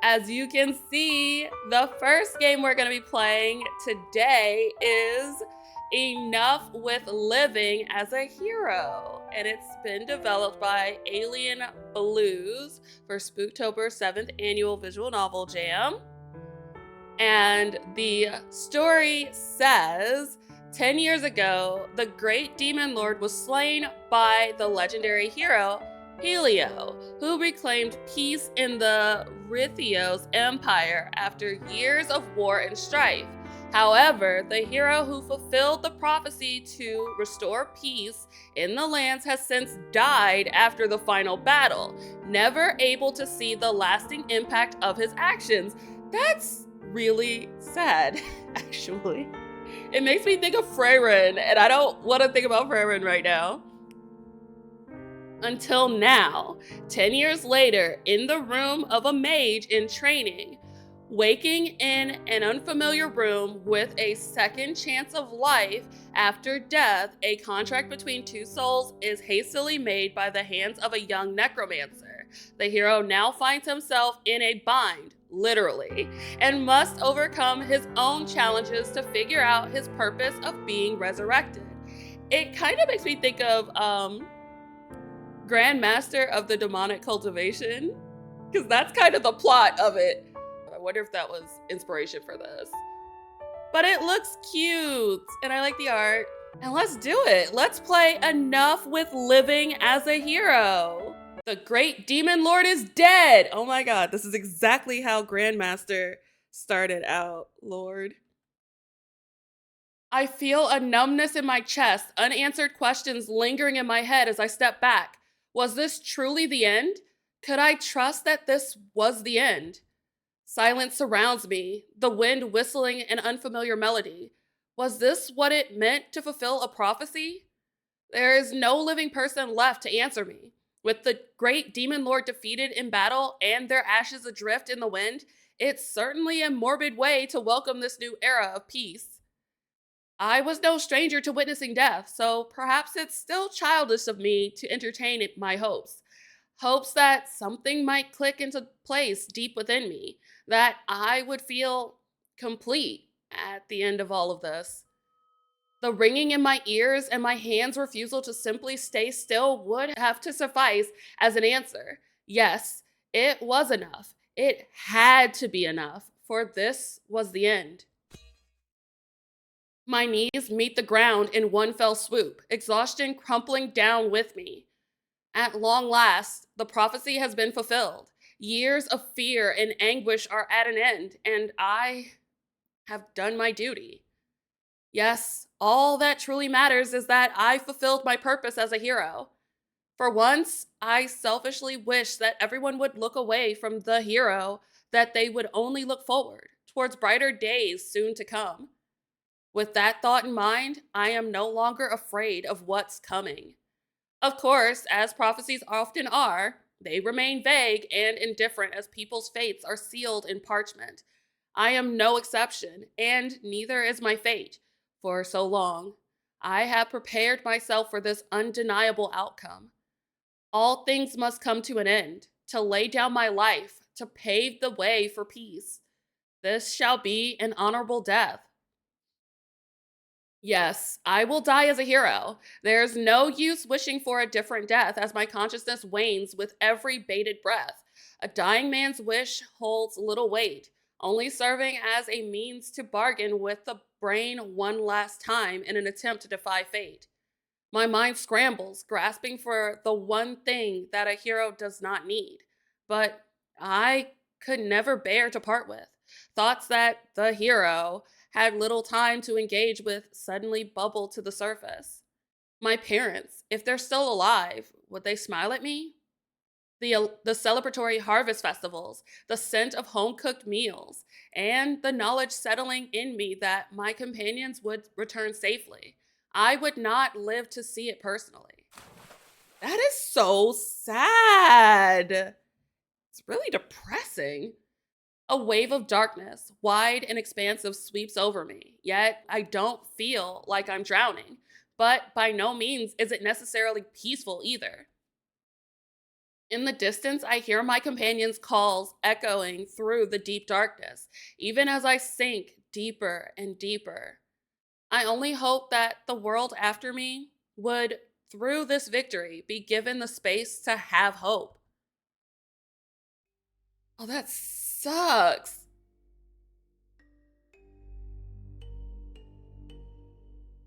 as you can see, the first game we're going to be playing today is Enough with Living as a Hero, and it's been developed by Alien Blues for Spooktober 7th Annual Visual Novel Jam. And the story says 10 years ago, the great demon lord was slain by the legendary hero Helio, who reclaimed peace in the Rithios Empire after years of war and strife. However, the hero who fulfilled the prophecy to restore peace in the lands has since died after the final battle, never able to see the lasting impact of his actions. That's really sad, actually. It makes me think of Freyrin, and I don't want to think about Freyrin right now. Until now, 10 years later, in the room of a mage in training, waking in an unfamiliar room with a second chance of life after death, a contract between two souls is hastily made by the hands of a young necromancer. The hero now finds himself in a bind, literally, and must overcome his own challenges to figure out his purpose of being resurrected. It kind of makes me think of Grandmaster of the Demonic Cultivation, because that's kind of the plot of it. I wonder if that was inspiration for this. But it looks cute, and I like the art. And let's do it. Let's play Enough with Living as a Hero. The great demon lord is dead. Oh my god, this is exactly how Grandmaster started out, Lord. I feel a numbness in my chest, unanswered questions lingering in my head as I step back. Was this truly the end? Could I trust that this was the end? Silence surrounds me, the wind whistling an unfamiliar melody. Was this what it meant to fulfill a prophecy? There is no living person left to answer me. With the great demon lord defeated in battle and their ashes adrift in the wind, it's certainly a morbid way to welcome this new era of peace. I was no stranger to witnessing death, so perhaps it's still childish of me to entertain my hopes. Hopes that something might click into place deep within me, that I would feel complete at the end of all of this. The ringing in my ears and my hand's refusal to simply stay still would have to suffice as an answer. Yes, it was enough. It had to be enough, for this was the end. My knees meet the ground in one fell swoop, exhaustion crumpling down with me. At long last, the prophecy has been fulfilled. Years of fear and anguish are at an end, and I have done my duty. Yes, all that truly matters is that I fulfilled my purpose as a hero. For once, I selfishly wish that everyone would look away from the hero, that they would only look forward towards brighter days soon to come. With that thought in mind, I am no longer afraid of what's coming. Of course, as prophecies often are, they remain vague and indifferent as people's fates are sealed in parchment. I am no exception, and neither is my fate. For so long, I have prepared myself for this undeniable outcome. All things must come to an end, to lay down my life, to pave the way for peace. This shall be an honorable death. Yes, I will die as a hero. There's no use wishing for a different death as my consciousness wanes with every bated breath. A dying man's wish holds little weight, only serving as a means to bargain with the brain one last time in an attempt to defy fate. My mind scrambles, grasping for the one thing that a hero does not need, but I could never bear to part with. Thoughts that the hero had little time to engage with suddenly bubbled to the surface. My parents, if they're still alive, would they smile at me? The celebratory harvest festivals, the scent of home-cooked meals, and the knowledge settling in me that my companions would return safely. I would not live to see it personally. That is so sad. It's really depressing. A wave of darkness, wide and expansive, sweeps over me, yet I don't feel like I'm drowning. But by no means is it necessarily peaceful either. In the distance, I hear my companion's calls echoing through the deep darkness, even as I sink deeper and deeper. I only hope that the world after me would, through this victory, be given the space to have hope. Oh, that sucks.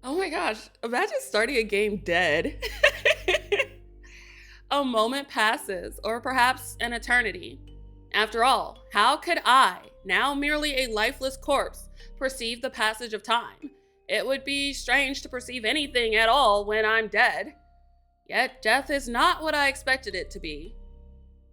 Oh my gosh, imagine starting a game dead. A moment passes, or perhaps an eternity. After all, how could I, now merely a lifeless corpse, perceive the passage of time? It would be strange to perceive anything at all when I'm dead. Yet death is not what I expected it to be.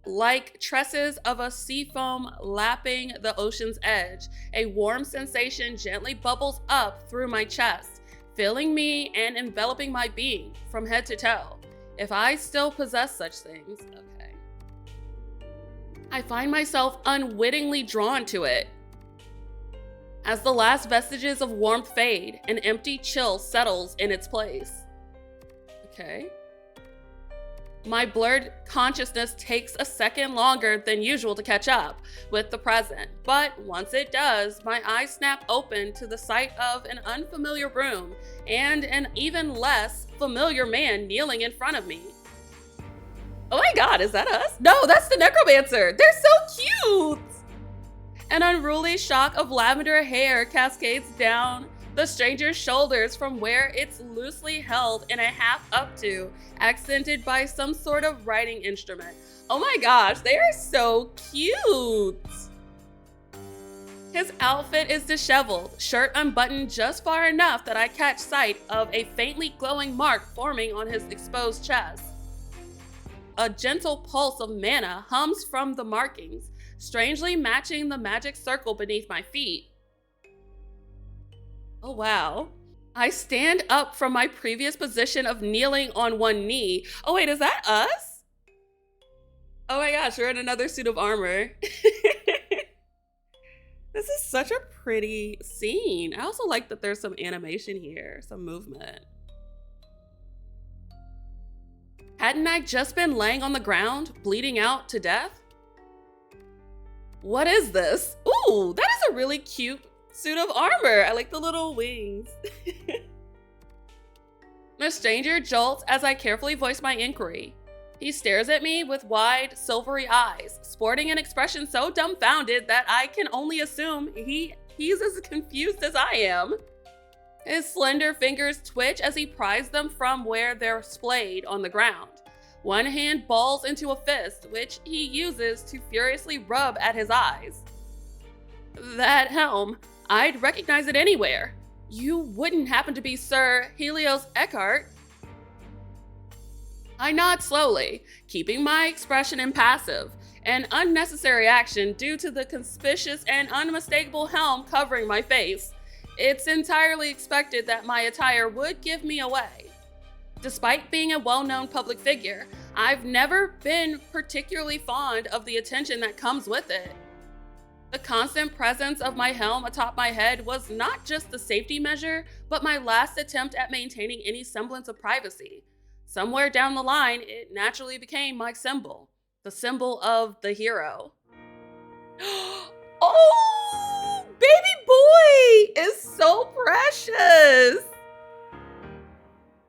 Like tresses of a sea foam lapping the ocean's edge, a warm sensation gently bubbles up through my chest, filling me and enveloping my being from head to toe. If I still possess such things, okay. I find myself unwittingly drawn to it. As the last vestiges of warmth fade, an empty chill settles in its place. Okay. My blurred consciousness takes a second longer than usual to catch up with the present, but once it does, my eyes snap open to the sight of an unfamiliar room and an even less familiar man kneeling in front of me. Oh my god, is that us? No, that's the necromancer! They're so cute! An unruly shock of lavender hair cascades down the stranger's shoulders from where it's loosely held in a half updo, accented by some sort of writing instrument. Oh my gosh, they are so cute! His outfit is disheveled, shirt unbuttoned just far enough that I catch sight of a faintly glowing mark forming on his exposed chest. A gentle pulse of mana hums from the markings, strangely matching the magic circle beneath my feet. Oh wow. I stand up from my previous position of kneeling on one knee. Oh wait, is that us? Oh my gosh, we're in another suit of armor. This is such a pretty scene. I also like that there's some animation here, some movement. Hadn't I just been laying on the ground, bleeding out to death? What is this? Ooh, that is a really cute suit of armor. I like the little wings. The stranger jolts as I carefully voice my inquiry. He stares at me with wide, silvery eyes, sporting an expression so dumbfounded that I can only assume he's as confused as I am. His slender fingers twitch as he pries them from where they're splayed on the ground. One hand balls into a fist, which he uses to furiously rub at his eyes. That helm, I'd recognize it anywhere. You wouldn't happen to be Sir Helio's Eckhart? I nod slowly, keeping my expression impassive, an unnecessary action due to the conspicuous and unmistakable helm covering my face. It's entirely expected that my attire would give me away. Despite being a well-known public figure, I've never been particularly fond of the attention that comes with it. The constant presence of my helm atop my head was not just the safety measure, but my last attempt at maintaining any semblance of privacy. Somewhere down the line, it naturally became my symbol, the symbol of the hero. Oh, baby boy is so precious.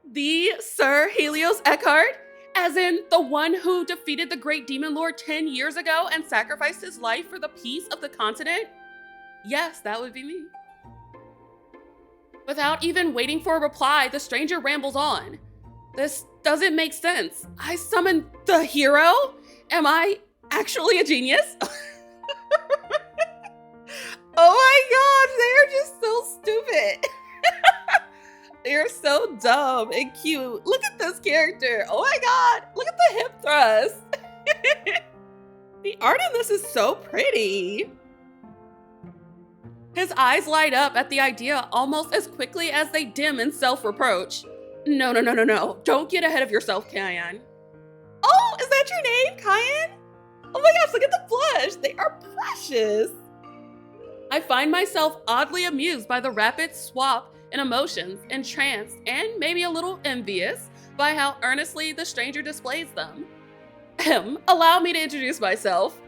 The Sir Helios Eckhart, as in the one who defeated the great demon lord 10 years ago and sacrificed his life for the peace of the continent? Yes, that would be me. Without even waiting for a reply, the stranger rambles on. This doesn't make sense. I summoned the hero? Am I actually a genius? Oh my gosh, they are just so stupid. They're so dumb and cute. Look at this character. Oh my god, look at the hip thrust. The art in this is so pretty. His eyes light up at the idea almost as quickly as they dim in self-reproach. No. Don't get ahead of yourself, Kian. Oh, is that your name, Kian? Oh my gosh, look at the blush. They are precious. I find myself oddly amused by the rapid swap in emotions, entranced, and maybe a little envious by how earnestly the stranger displays them. Allow me to introduce myself.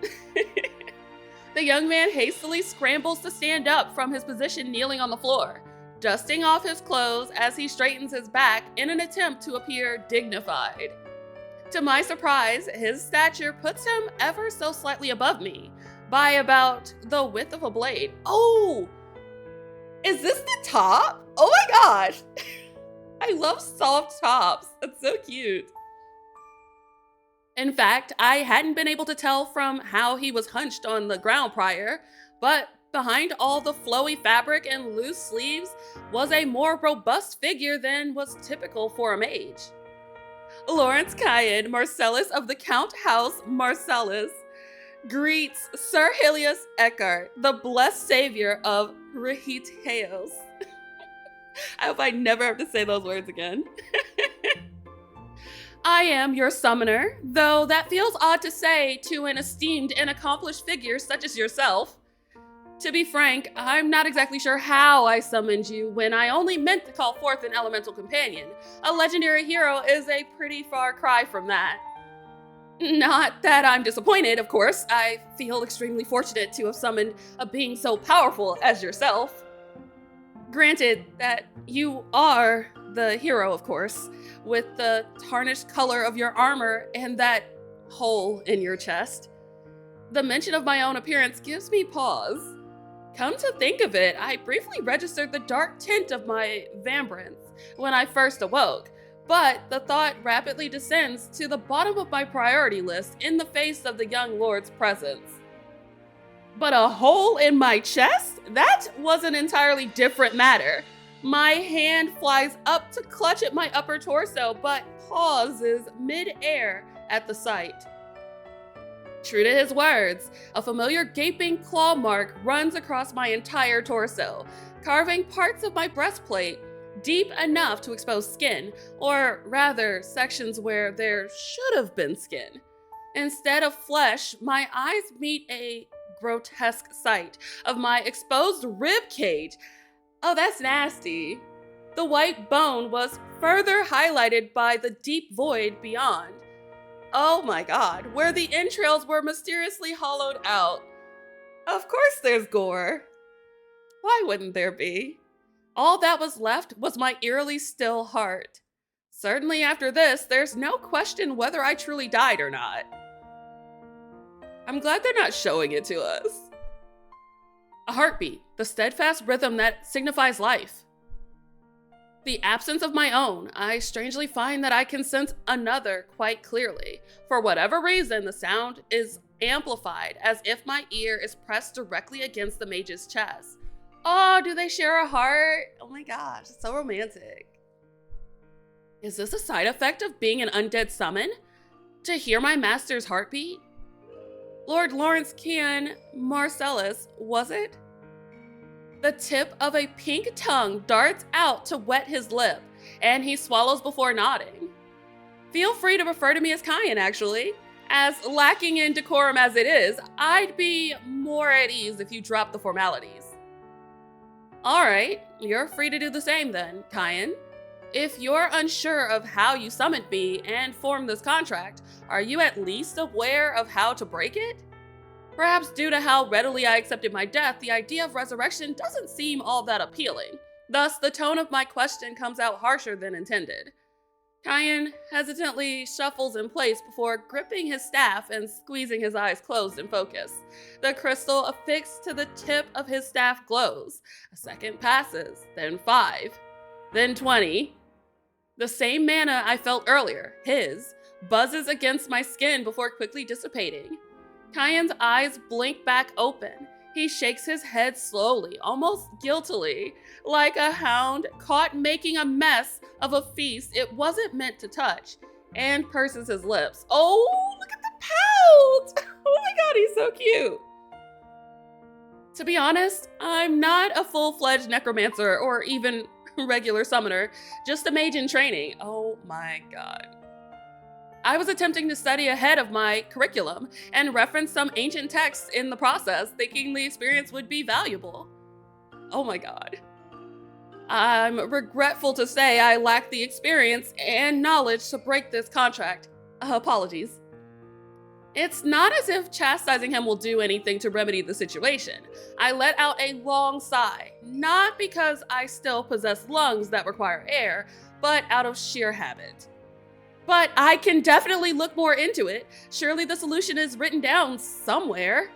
The young man hastily scrambles to stand up from his position kneeling on the floor, dusting off his clothes as he straightens his back in an attempt to appear dignified. To my surprise, his stature puts him ever so slightly above me, by about the width of a blade. Oh! Is this the top? Oh my gosh! I love soft tops. That's so cute. In fact, I hadn't been able to tell from how he was hunched on the ground prior, but behind all the flowy fabric and loose sleeves was a more robust figure than was typical for a mage. Lawrence Kian, Marcellus of the Count House Marcellus, greets Sir Helio Eckhart, the blessed savior of Rehiteos. I hope I never have to say those words again. I am your summoner, though that feels odd to say to an esteemed and accomplished figure such as yourself. To be frank, I'm not exactly sure how I summoned you when I only meant to call forth an elemental companion. A legendary hero is a pretty far cry from that. Not that I'm disappointed, of course. I feel extremely fortunate to have summoned a being so powerful as yourself. Granted that you are the hero, of course, with the tarnished color of your armor and that hole in your chest. The mention of my own appearance gives me pause. Come to think of it, I briefly registered the dark tint of my vambrance when I first awoke, but the thought rapidly descends to the bottom of my priority list in the face of the young lord's presence. But a hole in my chest? That was an entirely different matter. My hand flies up to clutch at my upper torso, but pauses mid-air at the sight. True to his words, a familiar gaping claw mark runs across my entire torso, carving parts of my breastplate deep enough to expose skin, or rather, sections where there should have been skin. Instead of flesh, my eyes meet a grotesque sight of my exposed rib cage. Oh, that's nasty. The white bone was further highlighted by the deep void beyond. Oh my god, where the entrails were mysteriously hollowed out. Of course there's gore. Why wouldn't there be? All that was left was my eerily still heart. Certainly after this, there's no question whether I truly died or not. I'm glad they're not showing it to us. A heartbeat, the steadfast rhythm that signifies life. The absence of my own, I strangely find that I can sense another quite clearly. For whatever reason, the sound is amplified as if my ear is pressed directly against the mage's chest. Oh, do they share a heart? Oh my gosh, it's so romantic. Is this a side effect of being an undead summon? To hear my master's heartbeat? Lord Lawrence Kian Marcellus, was it? The tip of a pink tongue darts out to wet his lip, and he swallows before nodding. Feel free to refer to me as Kian, actually. As lacking in decorum as it is, I'd be more at ease if you dropped the formalities. Alright, you're free to do the same then, Kian. If you're unsure of how you summoned me and formed this contract, are you at least aware of how to break it? Perhaps due to how readily I accepted my death, the idea of resurrection doesn't seem all that appealing. Thus, the tone of my question comes out harsher than intended. Kian hesitantly shuffles in place before gripping his staff and squeezing his eyes closed in focus. The crystal affixed to the tip of his staff glows. A second passes, then 5, then 20. The same mana I felt earlier, his, buzzes against my skin before quickly dissipating. Kian's eyes blink back open. He shakes his head slowly, almost guiltily, like a hound caught making a mess of a feast it wasn't meant to touch, and purses his lips. Oh, look at the pout! Oh my god, he's so cute. To be honest, I'm not a full-fledged necromancer or even regular summoner, just a mage in training. Oh my god. I was attempting to study ahead of my curriculum and reference some ancient texts in the process, thinking the experience would be valuable. Oh my god. I'm regretful to say I lack the experience and knowledge to break this contract. Apologies. It's not as if chastising him will do anything to remedy the situation. I let out a long sigh, not because I still possess lungs that require air, but out of sheer habit. But I can definitely look more into it. Surely the solution is written down somewhere.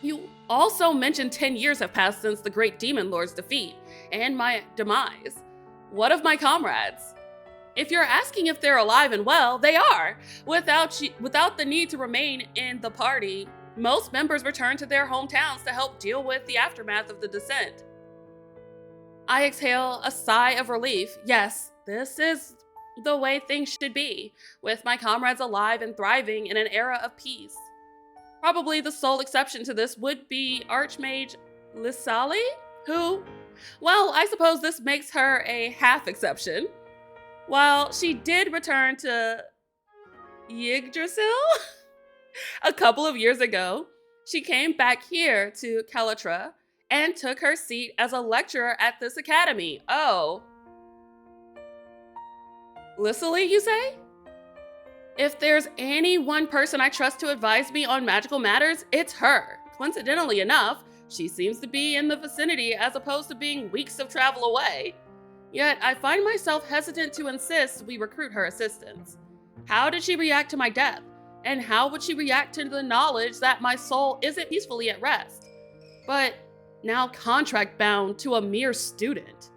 You also mentioned 10 years have passed since the great demon lord's defeat and my demise. What of my comrades? If you're asking if they're alive and well, they are. Without the need to remain in the party, most members return to their hometowns to help deal with the aftermath of the descent. I exhale a sigh of relief. Yes, this is the way things should be, with my comrades alive and thriving in an era of peace. Probably the sole exception to this would be archmage Lisali, who, well, I suppose this makes her a half exception. While she did return to Yggdrasil a couple of years ago, she came back here to Calatra and took her seat as a lecturer at this academy. Oh. Lisali, you say? If there's any one person I trust to advise me on magical matters, it's her. Coincidentally enough, she seems to be in the vicinity as opposed to being weeks of travel away. Yet I find myself hesitant to insist we recruit her assistance. How did she react to my death? And how would she react to the knowledge that my soul isn't peacefully at rest, but now contract bound to a mere student?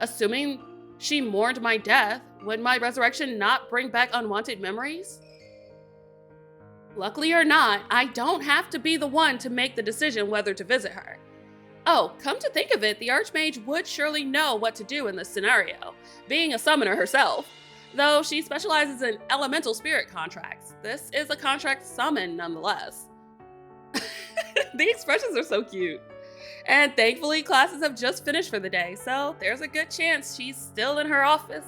Assuming she mourned my death, would my resurrection not bring back unwanted memories? Luckily or not, I don't have to be the one to make the decision whether to visit her. Oh, come to think of it, the Archmage would surely know what to do in this scenario, being a summoner herself. Though she specializes in elemental spirit contracts, this is a contract summon nonetheless. The expressions are so cute. And thankfully, classes have just finished for the day, so there's a good chance she's still in her office.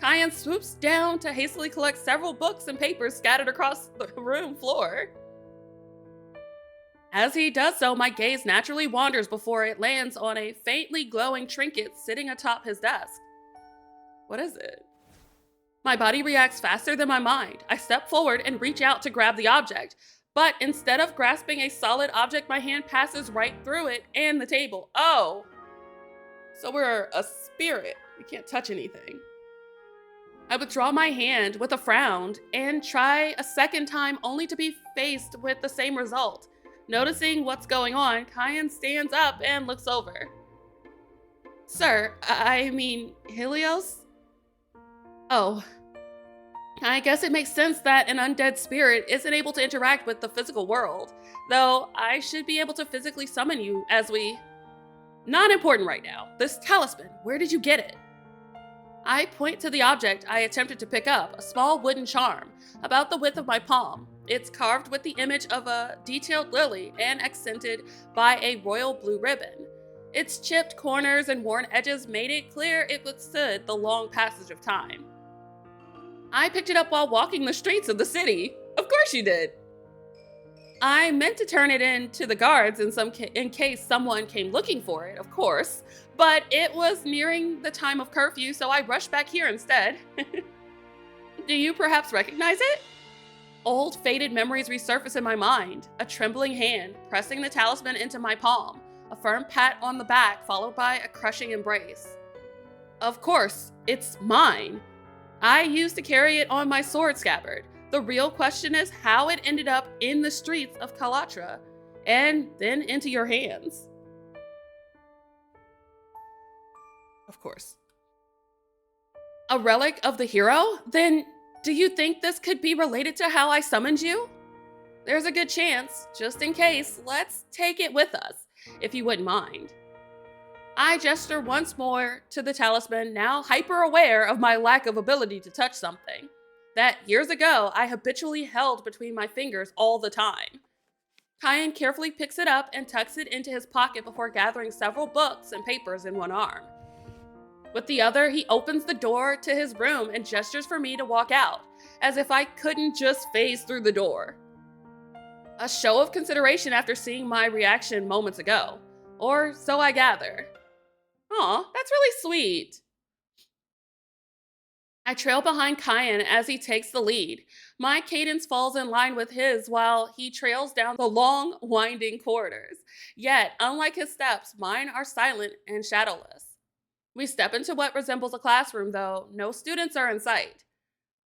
Kian swoops down to hastily collect several books and papers scattered across the room floor. As he does so, my gaze naturally wanders before it lands on a faintly glowing trinket sitting atop his desk. What is it? My body reacts faster than my mind. I step forward and reach out to grab the object, but instead of grasping a solid object, my hand passes right through it and the table. Oh, so we're a spirit. We can't touch anything. I withdraw my hand with a frown and try a second time only to be faced with the same result. Noticing what's going on, Kian stands up and looks over. Sir, I mean, Helios? Oh, I guess it makes sense that an undead spirit isn't able to interact with the physical world, though I should be able to physically summon you as we... Not important right now. This talisman, where did you get it? I point to the object I attempted to pick up, a small wooden charm, about the width of my palm. It's carved with the image of a detailed lily and accented by a royal blue ribbon. Its chipped corners and worn edges made it clear it withstood the long passage of time. I picked it up while walking the streets of the city. Of course you did. I meant to turn it in to the guards in case someone came looking for it, of course, but it was nearing the time of curfew, so I rushed back here instead. Do you perhaps recognize it? Old, faded memories resurface in my mind, a trembling hand pressing the talisman into my palm, a firm pat on the back followed by a crushing embrace. Of course, it's mine. I used to carry it on my sword scabbard. The real question is how it ended up in the streets of Calatra, and then into your hands. Of course. A relic of the hero? Then do you think this could be related to how I summoned you? There's a good chance. Just in case, let's take it with us, if you wouldn't mind. I gesture once more to the talisman, now hyper aware of my lack of ability to touch something that years ago I habitually held between my fingers all the time. Kian carefully picks it up and tucks it into his pocket before gathering several books and papers in one arm. With the other, he opens the door to his room and gestures for me to walk out, as if I couldn't just phase through the door. A show of consideration after seeing my reaction moments ago, or so I gather. Aw, that's really sweet. I trail behind Kian as he takes the lead, My cadence falls in line with his while he trails down the long, winding corridors. Yet, unlike his steps, mine are silent and shadowless. We step into what resembles a classroom, though no students are in sight.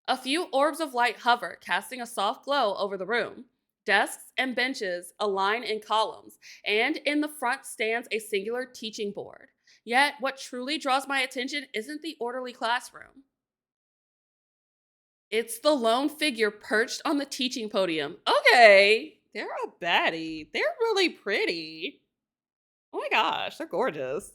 A few orbs of light hover, casting a soft glow over the room. Desks and benches align in columns, and in the front stands a singular teaching board. Yet, what truly draws my attention isn't the orderly classroom. It's the lone figure perched on the teaching podium. Okay, they're a baddie. They're really pretty. Oh my gosh, they're gorgeous.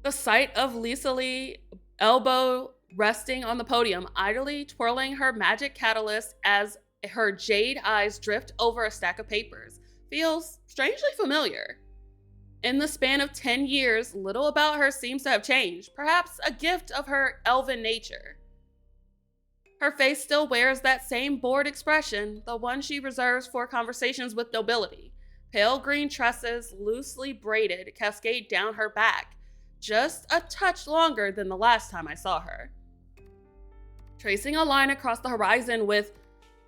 The sight of Lisali elbow resting on the podium, idly twirling her magic catalyst as her jade eyes drift over a stack of papers, feels strangely familiar. In the span of 10 years, little about her seems to have changed, perhaps a gift of her elven nature. Her face still wears that same bored expression, the one she reserves for conversations with nobility. Pale green tresses, loosely braided, cascade down her back, just a touch longer than the last time I saw her. Tracing a line across the horizon with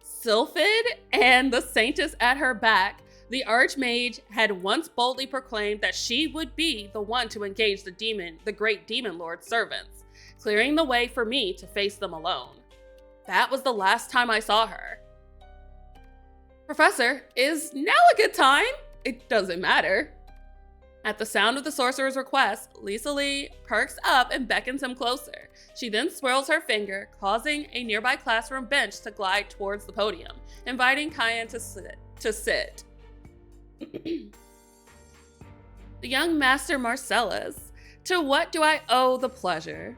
Sylphid and the Saintess at her back, the archmage had once boldly proclaimed that she would be the one to engage the great demon lord's servants, clearing the way for me to face them alone. That was the last time I saw her. Professor, is now a good time? It doesn't matter. At the sound of the sorcerer's request, Lisali perks up and beckons him closer. She then swirls her finger, causing a nearby classroom bench to glide towards the podium, inviting Kian to sit. The young master Marcellus, to what do I owe the pleasure?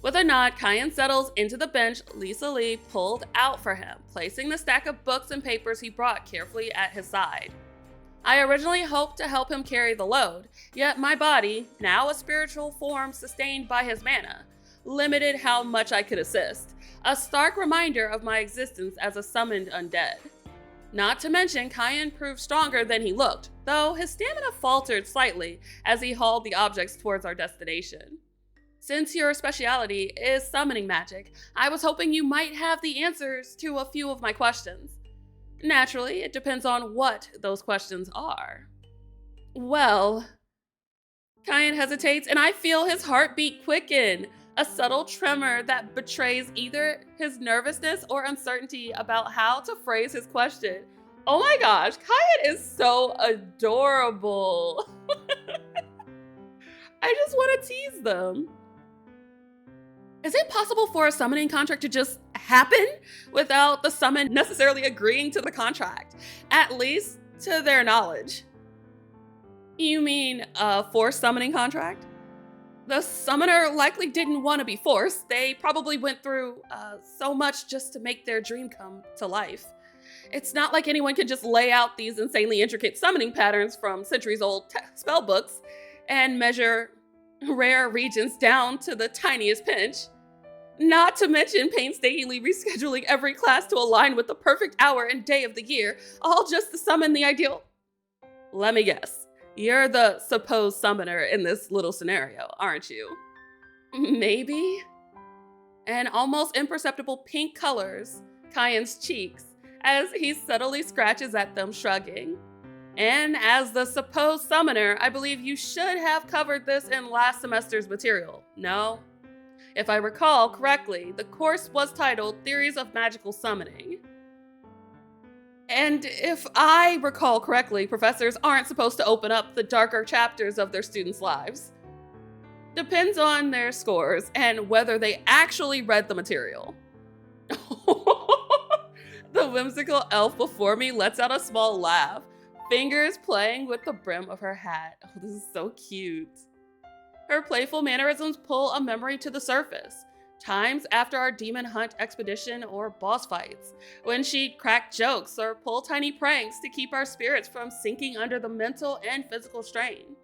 With a nod, Kian settles into the bench Lisali pulled out for him, placing the stack of books and papers he brought carefully at his side. I originally hoped to help him carry the load, yet my body, now a spiritual form sustained by his mana, limited how much I could assist, a stark reminder of my existence as a summoned undead. Not to mention, Kian proved stronger than he looked, though his stamina faltered slightly as he hauled the objects towards our destination. Since your specialty is summoning magic, I was hoping you might have the answers to a few of my questions. Naturally, it depends on what those questions are. Well, Kian hesitates, and I feel his heartbeat quicken, a subtle tremor that betrays either his nervousness or uncertainty about how to phrase his question. Oh my gosh, Kian is so adorable. I just want to tease them. Is it possible for a summoning contract to just happen without the summon necessarily agreeing to the contract? At least to their knowledge. You mean a forced summoning contract? The summoner likely didn't want to be forced. They probably went through so much just to make their dream come to life. It's not like anyone can just lay out these insanely intricate summoning patterns from centuries-old spell books and measure rare regions down to the tiniest pinch. Not to mention painstakingly rescheduling every class to align with the perfect hour and day of the year, all just to summon the ideal. Let me guess, you're the supposed summoner in this little scenario, aren't you? Maybe? An almost imperceptible pink colors Kian's cheeks as he subtly scratches at them, shrugging. And as the supposed summoner, I believe you should have covered this in last semester's material, no? If I recall correctly, the course was titled Theories of Magical Summoning. And if I recall correctly, professors aren't supposed to open up the darker chapters of their students' lives. Depends on their scores and whether they actually read the material. The whimsical elf before me lets out a small laugh, fingers playing with the brim of her hat. Oh, this is so cute. Her playful mannerisms pull a memory to the surface. Times after our demon hunt expedition or boss fights, when she'd crack jokes or pull tiny pranks to keep our spirits from sinking under the mental and physical strain.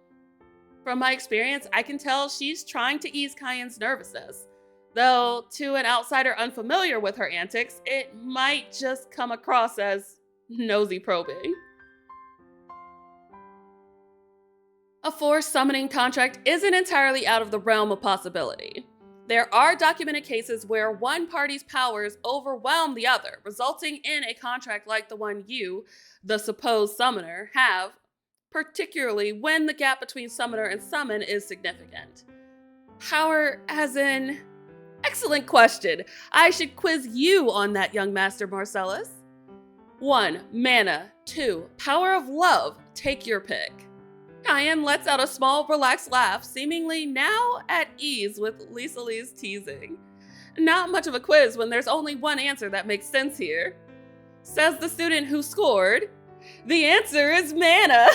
From my experience, I can tell she's trying to ease Kian's nervousness, though to an outsider unfamiliar with her antics, it might just come across as nosy probing. A forced summoning contract isn't entirely out of the realm of possibility. There are documented cases where one party's powers overwhelm the other, resulting in a contract like the one you, the supposed summoner, have, particularly when the gap between summoner and summon is significant. Power as in... Excellent question. I should quiz you on that, young Master Marcellus. 1. Mana. 2. Power of love. Take your pick. Kian lets out a small, relaxed laugh, seemingly now at ease with Lisali's teasing. Not much of a quiz when there's only one answer that makes sense here. Says the student who scored. The answer is mana.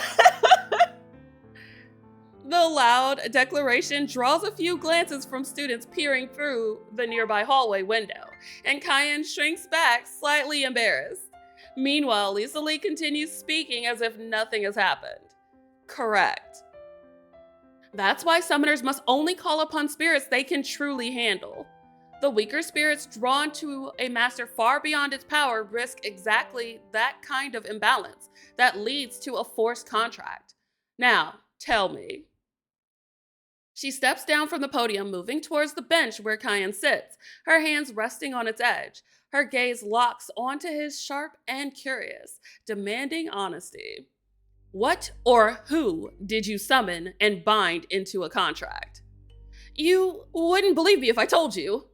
The loud declaration draws a few glances from students peering through the nearby hallway window, and Kian shrinks back, slightly embarrassed. Meanwhile, Lisali continues speaking as if nothing has happened. Correct. That's why summoners must only call upon spirits they can truly handle. The weaker spirits drawn to a master far beyond its power risk exactly that kind of imbalance that leads to a forced contract. Now, tell me. She steps down from the podium, moving towards the bench where Kian sits, her hands resting on its edge. Her gaze locks onto his sharp and curious, demanding honesty. What or who did you summon and bind into a contract? You wouldn't believe me if I told you.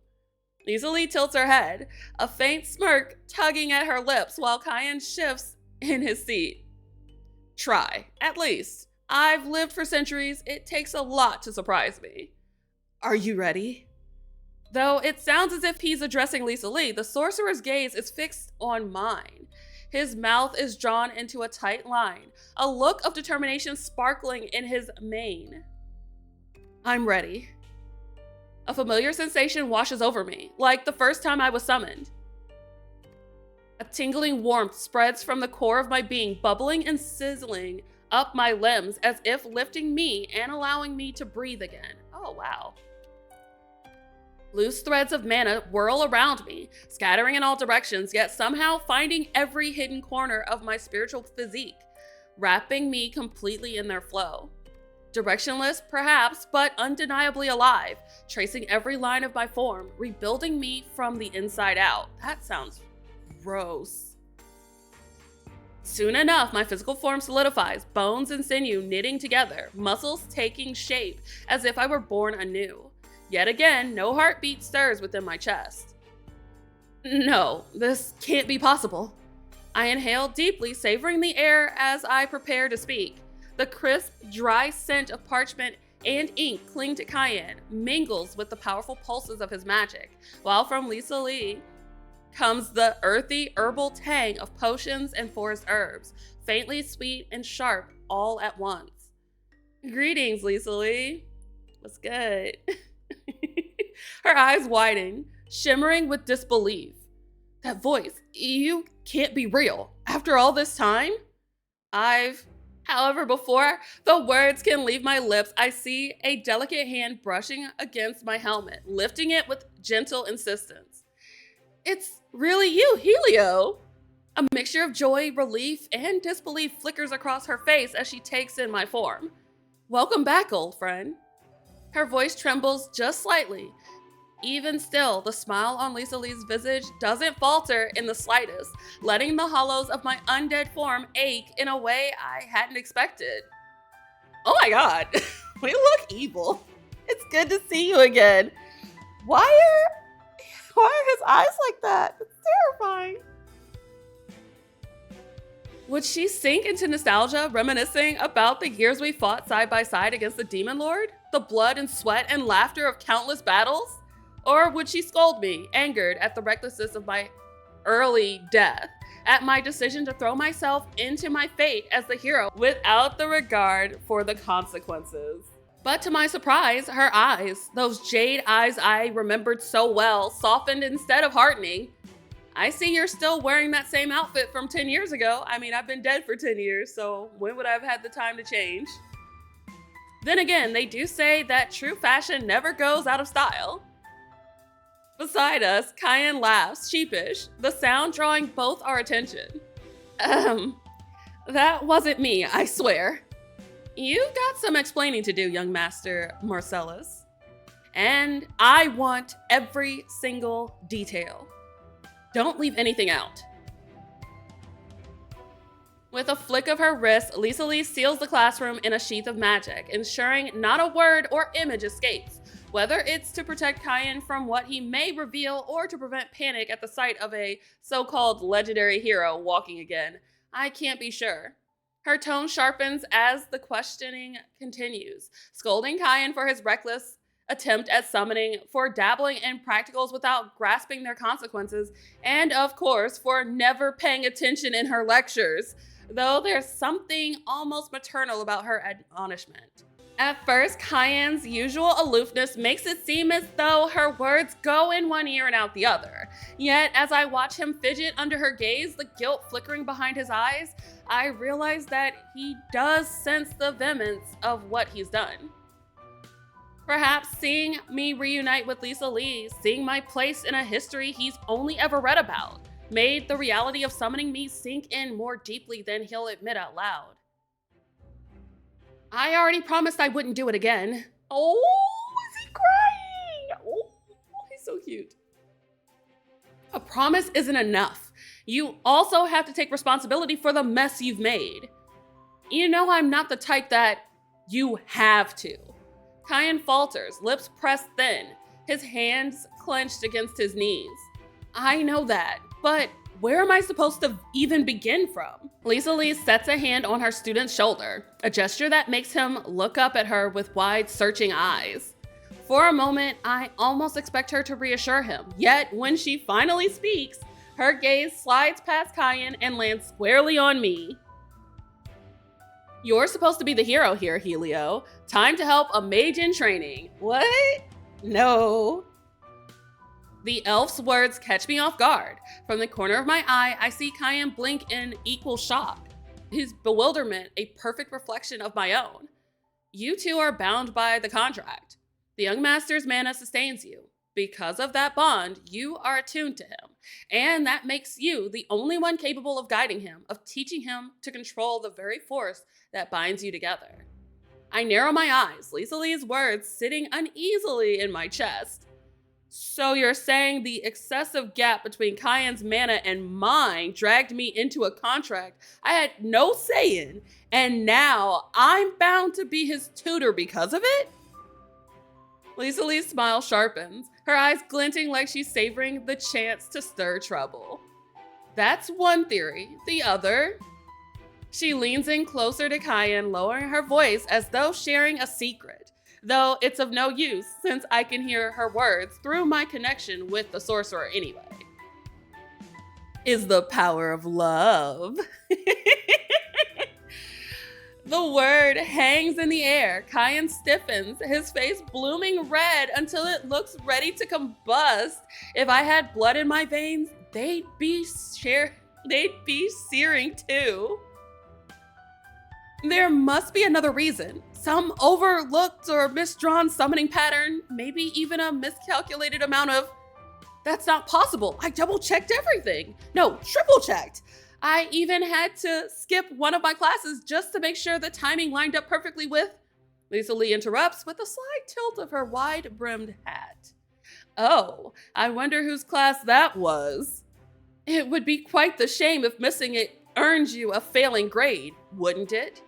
Lisali tilts her head, a faint smirk tugging at her lips while Kian shifts in his seat. Try, at least. I've lived for centuries. It takes a lot to surprise me. Are you ready? Though it sounds as if he's addressing Lisali, the sorcerer's gaze is fixed on mine. His mouth is drawn into a tight line, a look of determination sparkling in his mane. I'm ready. A familiar sensation washes over me, like the first time I was summoned. A tingling warmth spreads from the core of my being, bubbling and sizzling up my limbs as if lifting me and allowing me to breathe again. Oh, wow. Loose threads of mana whirl around me, scattering in all directions, yet somehow finding every hidden corner of my spiritual physique, wrapping me completely in their flow. Directionless, perhaps, but undeniably alive, tracing every line of my form, rebuilding me from the inside out. That sounds gross. Soon enough, my physical form solidifies, bones and sinew knitting together, muscles taking shape as if I were born anew. Yet again, no heartbeat stirs within my chest. No, this can't be possible. I inhale deeply, savoring the air as I prepare to speak. The crisp, dry scent of parchment and ink cling to Kian, mingles with the powerful pulses of his magic, while from Lisali comes the earthy herbal tang of potions and forest herbs, faintly sweet and sharp all at once. Greetings, Lisali. What's good? Her eyes widen, shimmering with disbelief. That voice, you can't be real. After all this time? However, before the words can leave my lips, I see a delicate hand brushing against my helmet, lifting it with gentle insistence. It's really you, Helio. A mixture of joy, relief, and disbelief flickers across her face as she takes in my form. Welcome back, old friend. Her voice trembles just slightly. Even still, the smile on Lisali's visage doesn't falter in the slightest, letting the hollows of my undead form ache in a way I hadn't expected. Oh my god, we look evil. It's good to see you again. Why are his eyes like that? It's terrifying. Would she sink into nostalgia, reminiscing about the years we fought side by side against the Demon Lord? The blood and sweat and laughter of countless battles? Or would she scold me, angered at the recklessness of my early death, at my decision to throw myself into my fate as the hero without the regard for the consequences? But to my surprise, her eyes, those jade eyes I remembered so well, softened instead of hardening. I see you're still wearing that same outfit from 10 years ago. I mean, I've been dead for 10 years, so when would I have had the time to change? Then again, they do say that true fashion never goes out of style. Beside us, Kian laughs, sheepish, the sound drawing both our attention. That wasn't me, I swear. You've got some explaining to do, young Master Marcellus. And I want every single detail. Don't leave anything out. With a flick of her wrist, Lisali seals the classroom in a sheath of magic, ensuring not a word or image escapes, whether it's to protect Kian from what he may reveal or to prevent panic at the sight of a so-called legendary hero walking again. I can't be sure. Her tone sharpens as the questioning continues, scolding Kian for his reckless attempt at summoning, for dabbling in practicals without grasping their consequences, and of course, for never paying attention in her lectures, though there's something almost maternal about her admonishment. At first, Kian's usual aloofness makes it seem as though her words go in one ear and out the other. Yet, as I watch him fidget under her gaze, the guilt flickering behind his eyes, I realize that he does sense the vehemence of what he's done. Perhaps seeing me reunite with Lisali, seeing my place in a history he's only ever read about, made the reality of summoning me sink in more deeply than he'll admit out loud. I already promised I wouldn't do it again. Oh, is he crying? Oh, he's so cute. A promise isn't enough. You also have to take responsibility for the mess you've made. You know I'm not the type that you have to. Kian falters, lips pressed thin, his hands clenched against his knees. I know that, but where am I supposed to even begin from? Lisali sets a hand on her student's shoulder, a gesture that makes him look up at her with wide, searching eyes. For a moment, I almost expect her to reassure him, yet when she finally speaks, her gaze slides past Kian and lands squarely on me. You're supposed to be the hero here, Helio. Time to help a mage in training. What? No. The elf's words catch me off guard. From the corner of my eye, I see Kian blink in equal shock, his bewilderment a perfect reflection of my own. You two are bound by the contract. The young master's mana sustains you. Because of that bond, you are attuned to him, and that makes you the only one capable of guiding him, of teaching him to control the very force that binds you together. I narrow my eyes, Lisali's words sitting uneasily in my chest. So you're saying the excessive gap between Kian's mana and mine dragged me into a contract I had no say in, and now I'm bound to be his tutor because of it? Lisali's smile sharpens, her eyes glinting like she's savoring the chance to stir trouble. That's one theory. The other? She leans in closer to Kian, lowering her voice as though sharing a secret, though it's of no use since I can hear her words through my connection with the sorcerer anyway. Is the power of love. The word hangs in the air. Kian stiffens, his face blooming red until it looks ready to combust. If I had blood in my veins, they'd be searing too. There must be another reason. Some overlooked or misdrawn summoning pattern, maybe even a miscalculated amount of... That's not possible. I double-checked everything. No, triple-checked. I even had to skip one of my classes just to make sure the timing lined up perfectly with... Lisali interrupts with a slight tilt of her wide-brimmed hat. Oh, I wonder whose class that was. It would be quite the shame if missing it earned you a failing grade, wouldn't it?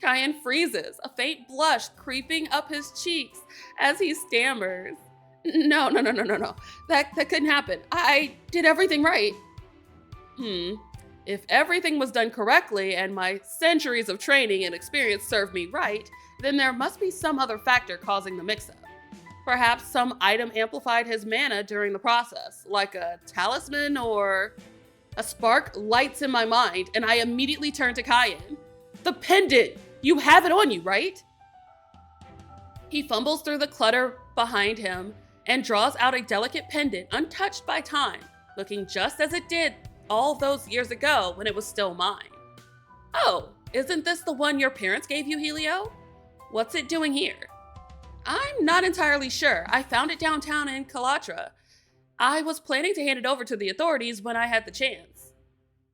Kian freezes, a faint blush creeping up his cheeks as he stammers. No. That couldn't happen. I did everything right. If everything was done correctly and my centuries of training and experience served me right, then there must be some other factor causing the mix-up. Perhaps some item amplified his mana during the process, like a talisman or... A spark lights in my mind, and I immediately turn to Kian. The pendant! You have it on you, right? He fumbles through the clutter behind him and draws out a delicate pendant untouched by time, looking just as it did all those years ago when it was still mine. Oh, isn't this the one your parents gave you, Helio? What's it doing here? I'm not entirely sure. I found it downtown in Kalatra. I was planning to hand it over to the authorities when I had the chance.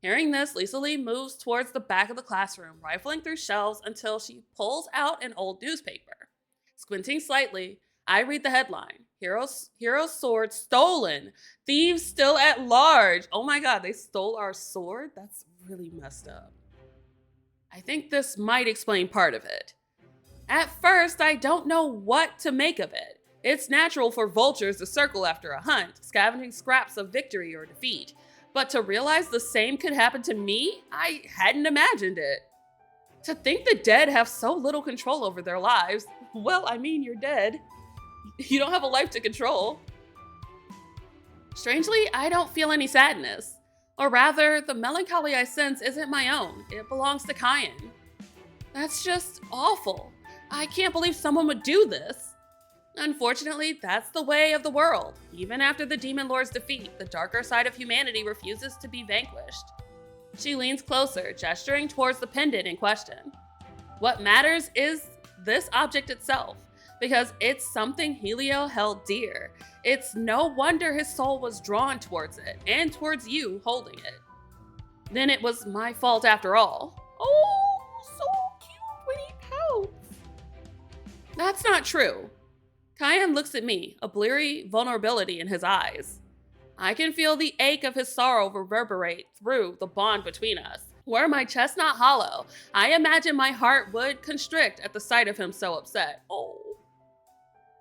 Hearing this, Lisali moves towards the back of the classroom, rifling through shelves until she pulls out an old newspaper. Squinting slightly, I read the headline. Hero's sword stolen. Thieves still at large. Oh my god, they stole our sword? That's really messed up. I think this might explain part of it. At first, I don't know what to make of it. It's natural for vultures to circle after a hunt, scavenging scraps of victory or defeat. But to realize the same could happen to me, I hadn't imagined it. To think the dead have so little control over their lives, well, I mean, you're dead. You don't have a life to control. Strangely, I don't feel any sadness. Or rather, the melancholy I sense isn't my own. It belongs to Kian. That's just awful. I can't believe someone would do this. Unfortunately, that's the way of the world. Even after the Demon Lord's defeat, the darker side of humanity refuses to be vanquished. She leans closer, gesturing towards the pendant in question. What matters is this object itself, because it's something Helio held dear. It's no wonder his soul was drawn towards it, and towards you holding it. Then it was my fault after all. Oh, so cute when he pouts. That's not true. Kian looks at me, a bleary vulnerability in his eyes. I can feel the ache of his sorrow reverberate through the bond between us. Were my chest not hollow, I imagine my heart would constrict at the sight of him so upset. Oh.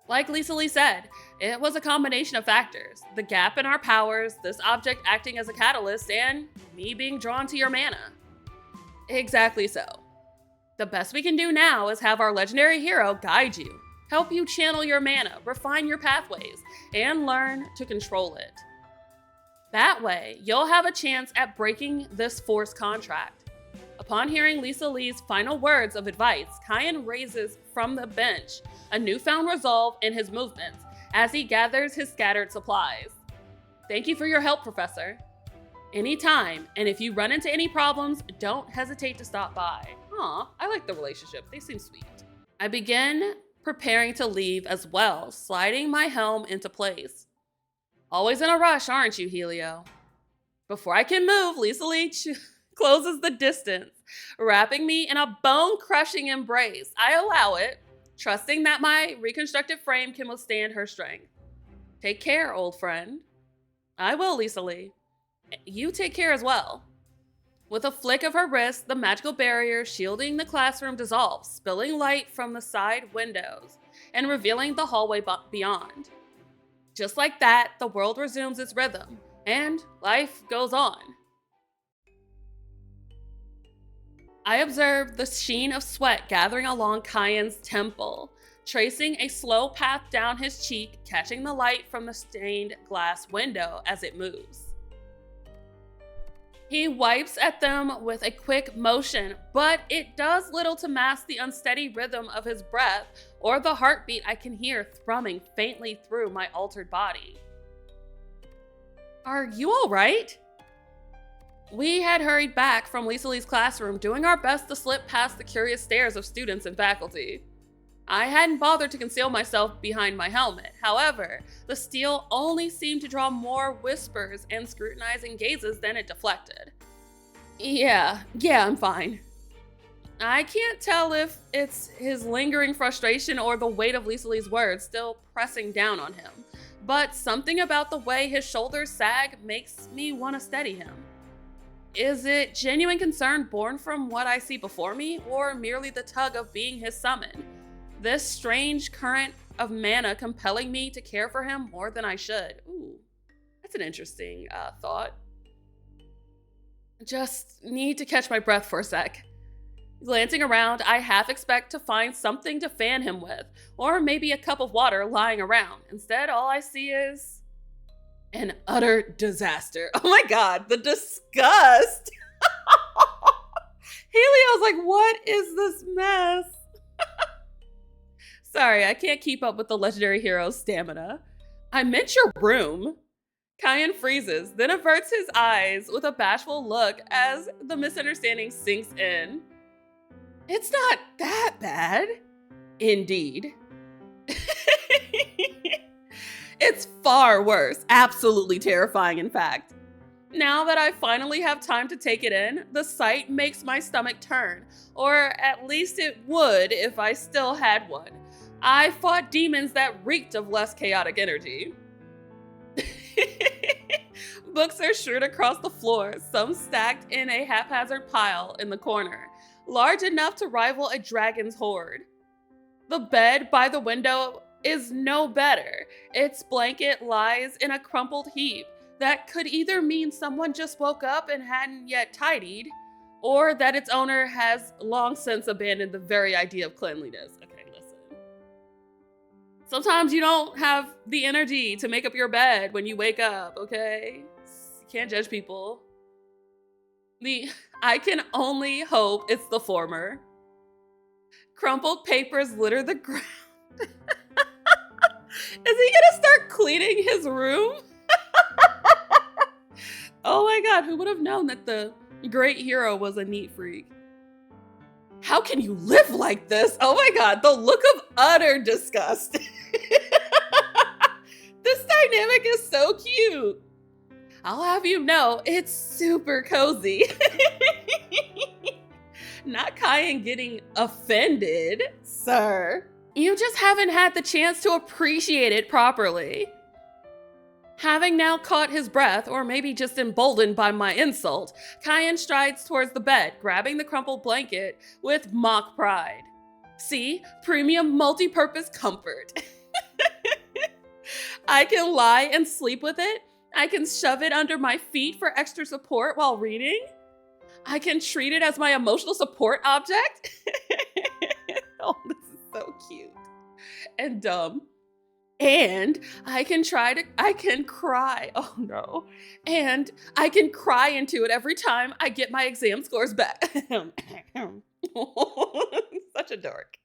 Like Lisali said, it was a combination of factors. The gap in our powers, this object acting as a catalyst, and me being drawn to your mana. Exactly so. The best we can do now is have our legendary hero guide you, help you channel your mana, refine your pathways, and learn to control it. That way, you'll have a chance at breaking this force contract. Upon hearing Lisali's final words of advice, Kian raises from the bench, a newfound resolve in his movements as he gathers his scattered supplies. Thank you for your help, Professor. Anytime, and if you run into any problems, don't hesitate to stop by. Aw, I like the relationship. They seem sweet. I begin preparing to leave as well, sliding my helm into place. Always in a rush, aren't you, Helio? Before I can move, Lisali closes the distance, wrapping me in a bone-crushing embrace. I allow it, trusting that my reconstructed frame can withstand her strength. Take care, old friend. I will, Lisali. You take care as well. With a flick of her wrist, the magical barrier shielding the classroom dissolves, spilling light from the side windows and revealing the hallway beyond. Just like that, the world resumes its rhythm, and life goes on. I observe the sheen of sweat gathering along Kian's temple, tracing a slow path down his cheek, catching the light from the stained glass window as it moves. He wipes at them with a quick motion, but it does little to mask the unsteady rhythm of his breath or the heartbeat I can hear thrumming faintly through my altered body. Are you all right? We had hurried back from Lisali's classroom, doing our best to slip past the curious stares of students and faculty. I hadn't bothered to conceal myself behind my helmet. However, the steel only seemed to draw more whispers and scrutinizing gazes than it deflected. Yeah, I'm fine. I can't tell if it's his lingering frustration or the weight of Lisali's words still pressing down on him, but something about the way his shoulders sag makes me want to steady him. Is it genuine concern born from what I see before me, or merely the tug of being his summon? This strange current of mana compelling me to care for him more than I should. Ooh, that's an interesting thought. Just need to catch my breath for a sec. Glancing around, I half expect to find something to fan him with, or maybe a cup of water lying around. Instead, all I see is an utter disaster. Oh my god, the disgust! Helio's like, what is this mess? Sorry, I can't keep up with the legendary hero's stamina. I meant your room. Kian freezes, then averts his eyes with a bashful look as the misunderstanding sinks in. It's not that bad. Indeed. It's far worse. Absolutely terrifying, in fact. Now that I finally have time to take it in, the sight makes my stomach turn, or at least it would if I still had one. I fought demons that reeked of less chaotic energy. Books are strewed across the floor, some stacked in a haphazard pile in the corner, large enough to rival a dragon's hoard. The bed by the window is no better. Its blanket lies in a crumpled heap that could either mean someone just woke up and hadn't yet tidied, or that its owner has long since abandoned the very idea of cleanliness. Okay, listen. Sometimes you don't have the energy to make up your bed when you wake up, okay? You can't judge people. I can only hope it's the former. Crumpled papers litter the ground. Is he gonna start cleaning his room? Oh my god, who would have known that the great hero was a neat freak? How can you live like this? Oh my god, the look of utter disgust. This dynamic is so cute. I'll have you know, it's super cozy. Not Kian getting offended, sir. You just haven't had the chance to appreciate it properly. Having now caught his breath, or maybe just emboldened by my insult, Kian strides towards the bed, grabbing the crumpled blanket with mock pride. See, premium multi-purpose comfort. I can lie and sleep with it. I can shove it under my feet for extra support while reading. I can treat it as my emotional support object. Oh, this is so cute and dumb. And I can cry. Oh no. And I can cry into it every time I get my exam scores back. Such a dork.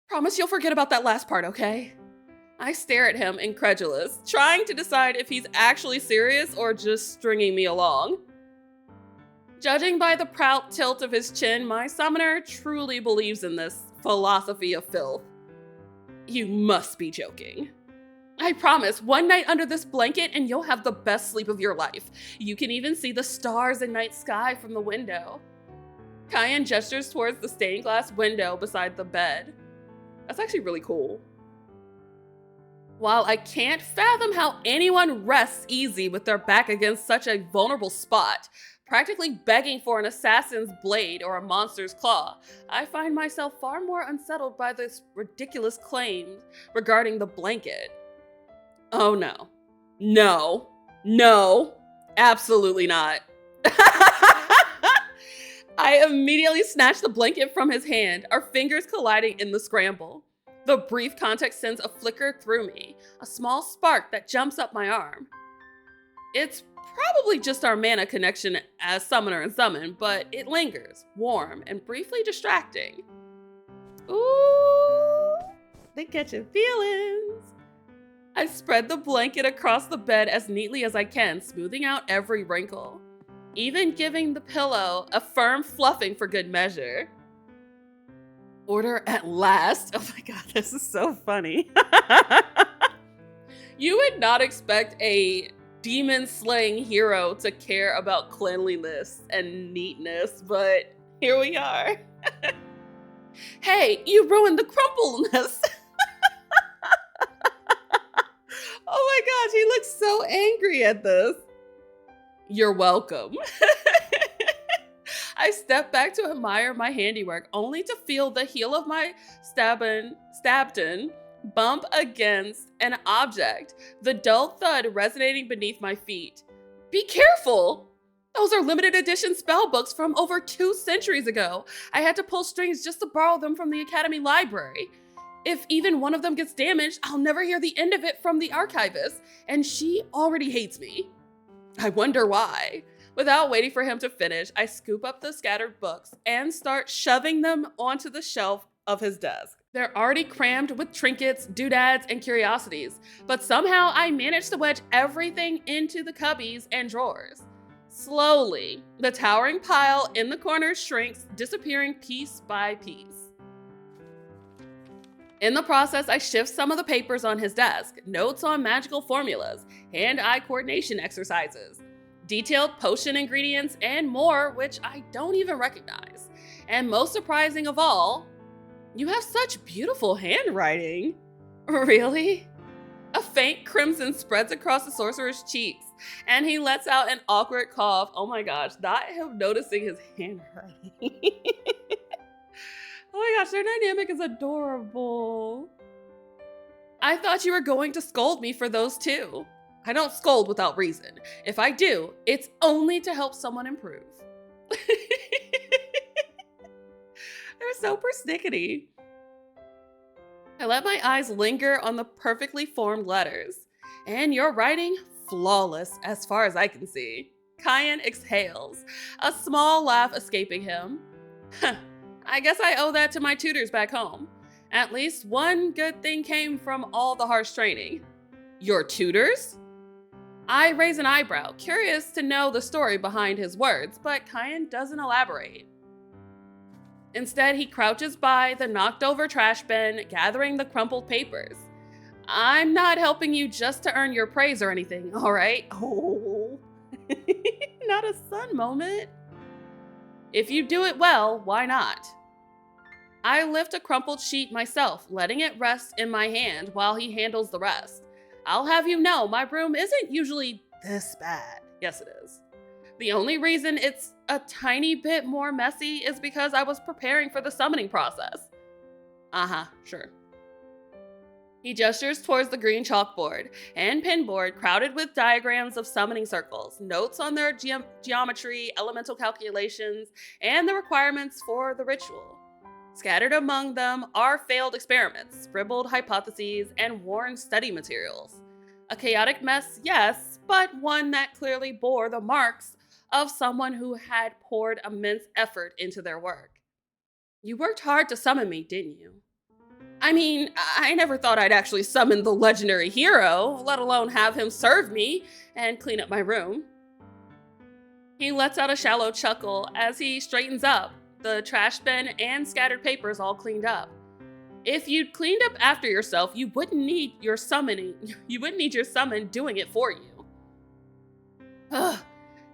Promise you'll forget about that last part, okay? I stare at him, incredulous, trying to decide if he's actually serious or just stringing me along. Judging by the proud tilt of his chin, my summoner truly believes in this philosophy of filth. You must be joking. I promise, one night under this blanket and you'll have the best sleep of your life. You can even see the stars and night sky from the window. Kian gestures towards the stained glass window beside the bed. That's actually really cool. While I can't fathom how anyone rests easy with their back against such a vulnerable spot, practically begging for an assassin's blade or a monster's claw, I find myself far more unsettled by this ridiculous claim regarding the blanket. Oh no. No. No. Absolutely not. I immediately snatch the blanket from his hand, our fingers colliding in the scramble. The brief context sends a flicker through me, a small spark that jumps up my arm. It's probably just our mana connection as summoner and summon, but it lingers, warm and briefly distracting. Ooh, they catching feelings. I spread the blanket across the bed as neatly as I can, smoothing out every wrinkle, even giving the pillow a firm fluffing for good measure. Order at last. Oh my god, this is so funny. You would not expect a demon-slaying hero to care about cleanliness and neatness, but here we are. Hey, you ruined the crumpleness. Oh my gosh, he looks so angry at this. You're welcome. I step back to admire my handiwork, only to feel the heel of my stabton bump against an object, the dull thud resonating beneath my feet. Be careful! Those are limited edition spell books from over 2 centuries ago. I had to pull strings just to borrow them from the Academy Library. If even one of them gets damaged, I'll never hear the end of it from the archivist, and she already hates me. I wonder why. Without waiting for him to finish, I scoop up the scattered books and start shoving them onto the shelf of his desk. They're already crammed with trinkets, doodads, and curiosities, but somehow I managed to wedge everything into the cubbies and drawers. Slowly, the towering pile in the corner shrinks, disappearing piece by piece. In the process, I shift some of the papers on his desk, notes on magical formulas, hand-eye coordination exercises, detailed potion ingredients, and more which I don't even recognize. And most surprising of all, You have such beautiful handwriting. Really? A faint crimson spreads across the sorcerer's cheeks, and he lets out an awkward cough. Oh my gosh, not him noticing his handwriting. Oh my gosh, their dynamic is adorable. I thought you were going to scold me for those too. I don't scold without reason. If I do, it's only to help someone improve. They're so persnickety. I let my eyes linger on the perfectly formed letters. And your writing, flawless as far as I can see. Kian exhales, a small laugh escaping him. I guess I owe that to my tutors back home. At least one good thing came from all the harsh training. Your tutors? I raise an eyebrow, curious to know the story behind his words, but Kian doesn't elaborate. Instead, he crouches by the knocked-over trash bin, gathering the crumpled papers. I'm not helping you just to earn your praise or anything, all right? Oh, not a son moment. If you do it well, why not? I lift a crumpled sheet myself, letting it rest in my hand while he handles the rest. I'll have you know, my broom isn't usually this bad. Yes, it is. The only reason it's a tiny bit more messy is because I was preparing for the summoning process. Sure. He gestures towards the green chalkboard and pinboard crowded with diagrams of summoning circles, notes on their geometry, elemental calculations, and the requirements for the ritual. Scattered among them are failed experiments, scribbled hypotheses, and worn study materials. A chaotic mess, yes, but one that clearly bore the marks of someone who had poured immense effort into their work. You worked hard to summon me, didn't you? I mean, I never thought I'd actually summon the legendary hero, let alone have him serve me and clean up my room. He lets out a shallow chuckle as he straightens up, the trash bin and scattered papers all cleaned up. If you'd cleaned up after yourself, you wouldn't need your summon doing it for you. Ugh.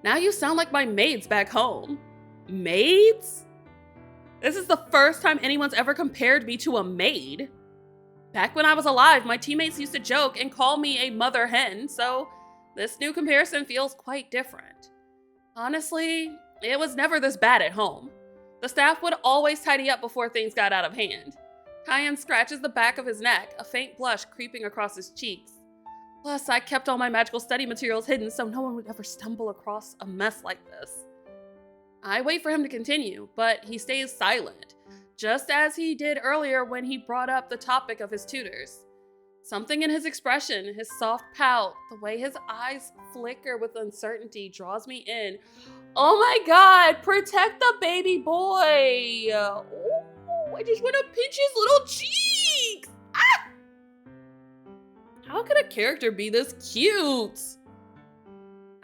Now you sound like my maids back home. Maids? This is the first time anyone's ever compared me to a maid. Back when I was alive, my teammates used to joke and call me a mother hen, so this new comparison feels quite different. Honestly, it was never this bad at home. The staff would always tidy up before things got out of hand. Kian scratches the back of his neck, a faint blush creeping across his cheeks. Plus, I kept all my magical study materials hidden so no one would ever stumble across a mess like this. I wait for him to continue, but he stays silent, just as he did earlier when he brought up the topic of his tutors. Something in his expression, his soft pout, the way his eyes flicker with uncertainty draws me in. Oh my god, protect the baby boy! Oh, I just want to pinch his little cheeks! Ah! How could a character be this cute?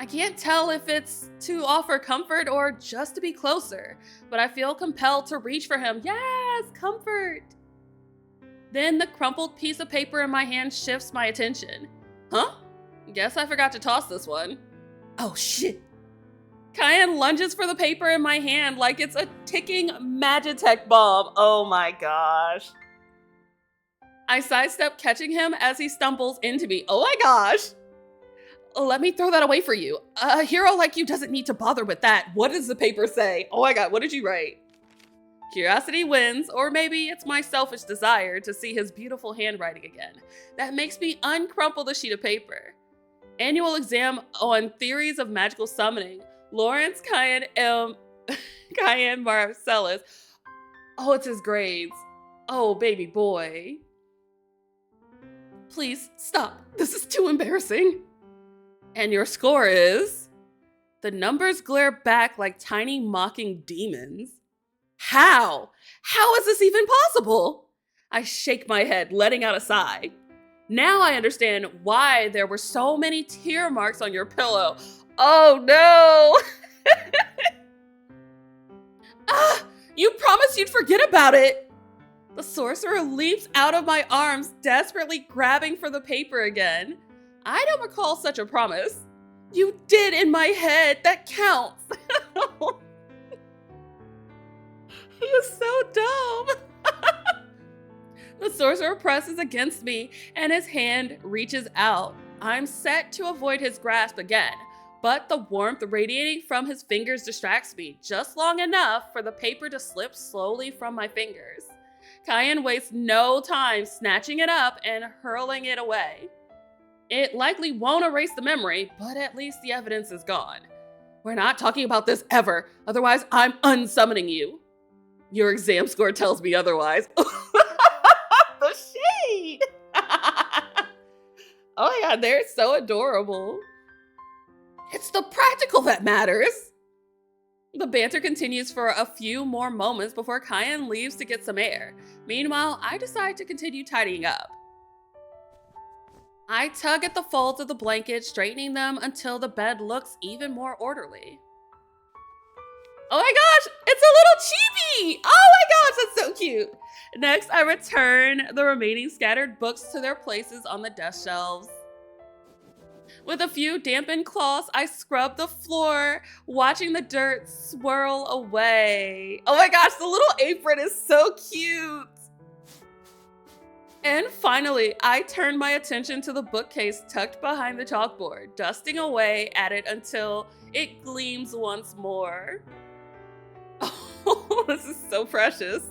I can't tell if it's to offer comfort or just to be closer, but I feel compelled to reach for him. Yes, comfort! Then the crumpled piece of paper in my hand shifts my attention. Huh? Guess I forgot to toss this one. Oh shit! Kian lunges for the paper in my hand like it's a ticking Magitech bomb. Oh my gosh. I sidestep, catching him as he stumbles into me. Oh my gosh! Let me throw that away for you. A hero like you doesn't need to bother with that. What does the paper say? Oh my god, what did you write? Curiosity wins, or maybe it's my selfish desire to see his beautiful handwriting again. That makes me uncrumple the sheet of paper. Annual exam on theories of magical summoning. Lawrence Kian Marcellus. Oh, it's his grades. Oh, baby boy. Please, stop. This is too embarrassing. And your score is? The numbers glare back like tiny mocking demons. How? How is this even possible? I shake my head, letting out a sigh. Now I understand why there were so many tear marks on your pillow. Oh no! Ah! You promised you'd forget about it! The sorcerer leaps out of my arms, desperately grabbing for the paper again. I don't recall such a promise. You did in my head. That counts. He is so dumb. The sorcerer presses against me and his hand reaches out. I'm set to avoid his grasp again, but the warmth radiating from his fingers distracts me just long enough for the paper to slip slowly from my fingers. Kian wastes no time snatching it up and hurling it away. It likely won't erase the memory, but at least the evidence is gone. We're not talking about this ever, otherwise I'm unsummoning you. Your exam score tells me otherwise. The shade! Oh my god, they're so adorable. It's the practical that matters. The banter continues for a few more moments before Kian leaves to get some air. Meanwhile, I decide to continue tidying up. I tug at the folds of the blanket, straightening them until the bed looks even more orderly. Oh my gosh, it's a little chibi! Oh my gosh, that's so cute. Next, I return the remaining scattered books to their places on the desk shelves. With a few dampened cloths, I scrub the floor, watching the dirt swirl away. Oh my gosh, the little apron is so cute. And finally, I turn my attention to the bookcase tucked behind the chalkboard, dusting away at it until it gleams once more. Oh, this is so precious.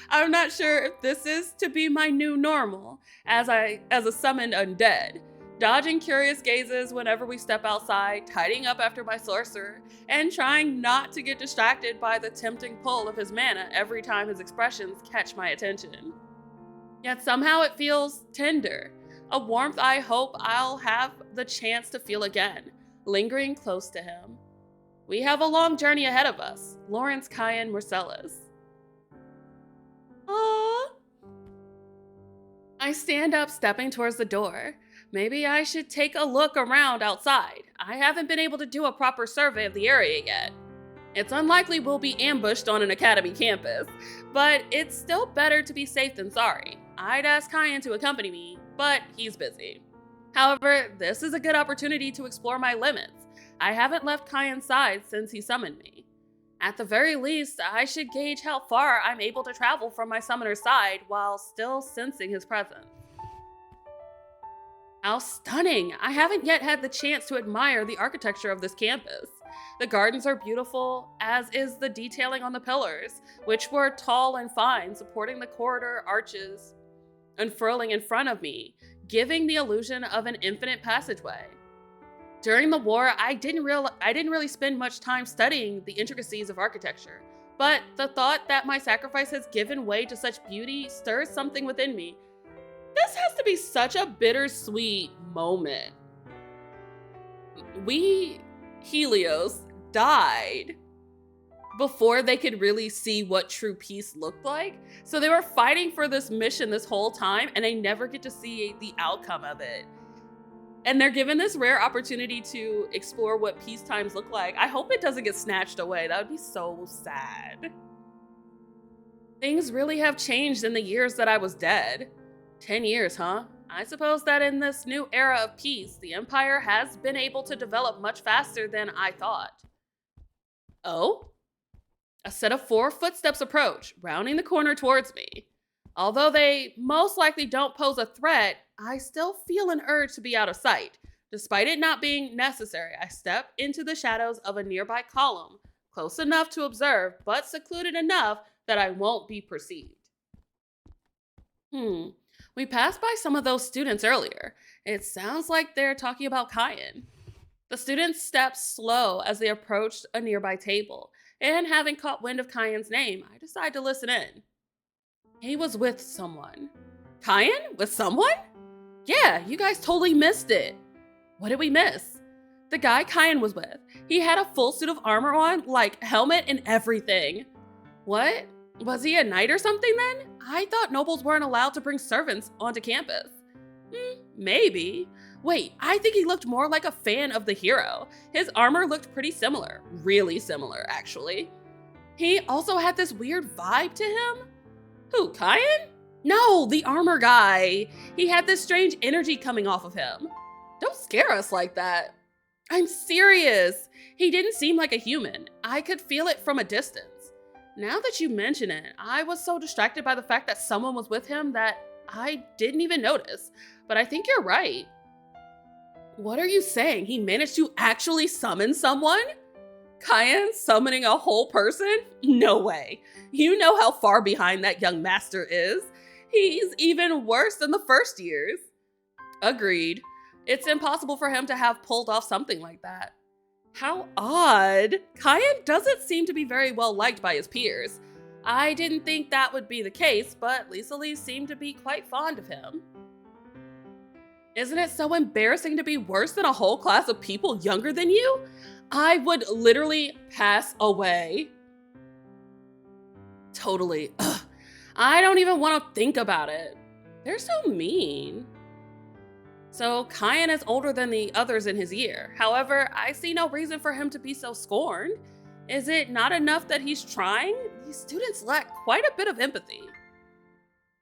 I'm not sure if this is to be my new normal as a summoned undead, dodging curious gazes whenever we step outside, tidying up after my sorcerer, and trying not to get distracted by the tempting pull of his mana every time his expressions catch my attention. Yet somehow it feels tender, a warmth I hope I'll have the chance to feel again, lingering close to him. We have a long journey ahead of us, Lawrence Kian Marcellus. Aww. I stand up, stepping towards the door. Maybe I should take a look around outside. I haven't been able to do a proper survey of the area yet. It's unlikely we'll be ambushed on an academy campus, but it's still better to be safe than sorry. I'd ask Kian to accompany me, but he's busy. However, this is a good opportunity to explore my limits. I haven't left Kian's side since he summoned me. At the very least, I should gauge how far I'm able to travel from my summoner's side while still sensing his presence. How stunning! I haven't yet had the chance to admire the architecture of this campus. The gardens are beautiful, as is the detailing on the pillars, which were tall and fine, supporting the corridor arches unfurling in front of me, giving the illusion of an infinite passageway. During the war, I didn't really spend much time studying the intricacies of architecture, but the thought that my sacrifice has given way to such beauty stirs something within me. This has to be such a bittersweet moment. We Helios died before they could really see what true peace looked like. So they were fighting for this mission this whole time, and they never get to see the outcome of it. And they're given this rare opportunity to explore what peace times look like. I hope it doesn't get snatched away. That would be so sad. Things really have changed in the years that I was dead. 10 years, huh? I suppose that in this new era of peace, the Empire has been able to develop much faster than I thought. Oh? A set of 4 footsteps approach, rounding the corner towards me. Although they most likely don't pose a threat, I still feel an urge to be out of sight. Despite it not being necessary, I step into the shadows of a nearby column, close enough to observe, but secluded enough that I won't be perceived. We passed by some of those students earlier. It sounds like they're talking about Kian. The students stepped slow as they approached a nearby table, and having caught wind of Kian's name, I decide to listen in. He was with someone. Kian? With someone? Yeah, you guys totally missed it. What did we miss? The guy Kian was with. He had a full suit of armor on, like helmet and everything. What? Was he a knight or something then? I thought nobles weren't allowed to bring servants onto campus. Maybe. Wait, I think he looked more like a fan of the hero. His armor looked pretty similar. Really similar, actually. He also had this weird vibe to him. Who, Kian? No, the armor guy. He had this strange energy coming off of him. Don't scare us like that. I'm serious. He didn't seem like a human. I could feel it from a distance. Now that you mention it, I was so distracted by the fact that someone was with him that I didn't even notice. But I think you're right. What are you saying? He managed to actually summon someone? Kian summoning a whole person? No way. You know how far behind that young master is. He's even worse than the first years. Agreed. It's impossible for him to have pulled off something like that. How odd. Kian doesn't seem to be very well liked by his peers. I didn't think that would be the case, but Lisali seemed to be quite fond of him. Isn't it so embarrassing to be worse than a whole class of people younger than you? I would literally pass away. Totally. Ugh. I don't even want to think about it. They're so mean. So Kian is older than the others in his year. However, I see no reason for him to be so scorned. Is it not enough that he's trying? These students lack quite a bit of empathy.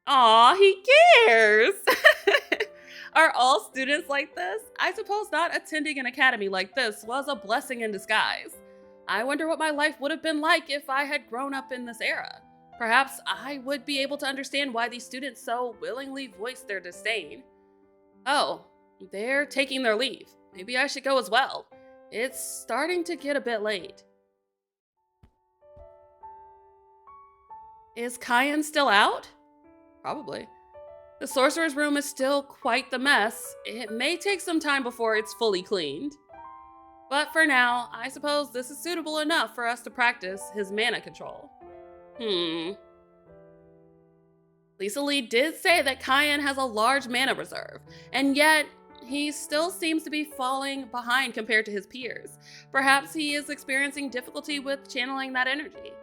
Aw, he cares. Are all students like this? I suppose not attending an academy like this was a blessing in disguise. I wonder what my life would have been like if I had grown up in this era. Perhaps I would be able to understand why these students so willingly voice their disdain. Oh, they're taking their leave. Maybe I should go as well. It's starting to get a bit late. Is Kian still out? Probably. The sorcerer's room is still quite the mess. It may take some time before it's fully cleaned. But for now, I suppose this is suitable enough for us to practice his mana control. Lisali did say that Kian has a large mana reserve, and yet he still seems to be falling behind compared to his peers. Perhaps he is experiencing difficulty with channeling that energy.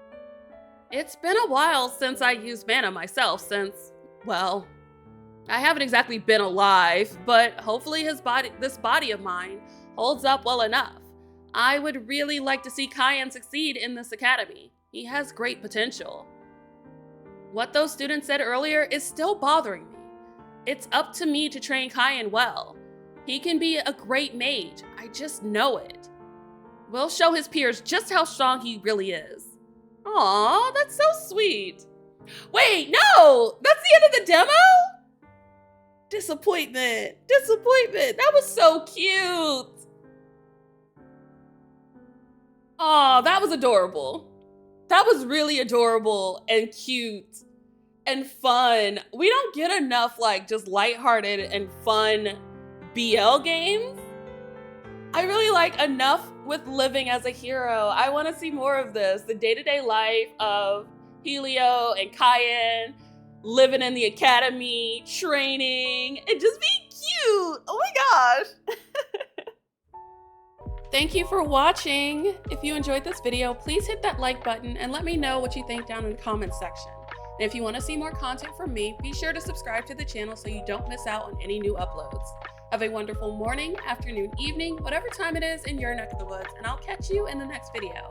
It's been a while since I used mana myself since, well, I haven't exactly been alive, but hopefully this body of mine holds up well enough. I would really like to see Kian succeed in this academy. He has great potential. What those students said earlier is still bothering me. It's up to me to train Kian well. He can be a great mage, I just know it. We'll show his peers just how strong he really is. Aw, that's so sweet. Wait, no! That's the end of the demo? Disappointment. That was so cute. Aw, that was adorable. That was really adorable and cute and fun. We don't get enough like just lighthearted and fun BL games. I really like Enough with Living as a Hero. I want to see more of this. The day-to-day life of Helio and Kian, living in the academy, training, and just being cute. Oh my gosh. Thank you for watching. If you enjoyed this video, please hit that like button and let me know what you think down in the comments section. And if you want to see more content from me, be sure to subscribe to the channel so you don't miss out on any new uploads. Have a wonderful morning, afternoon, evening, whatever time it is in your neck of the woods, and I'll catch you in the next video.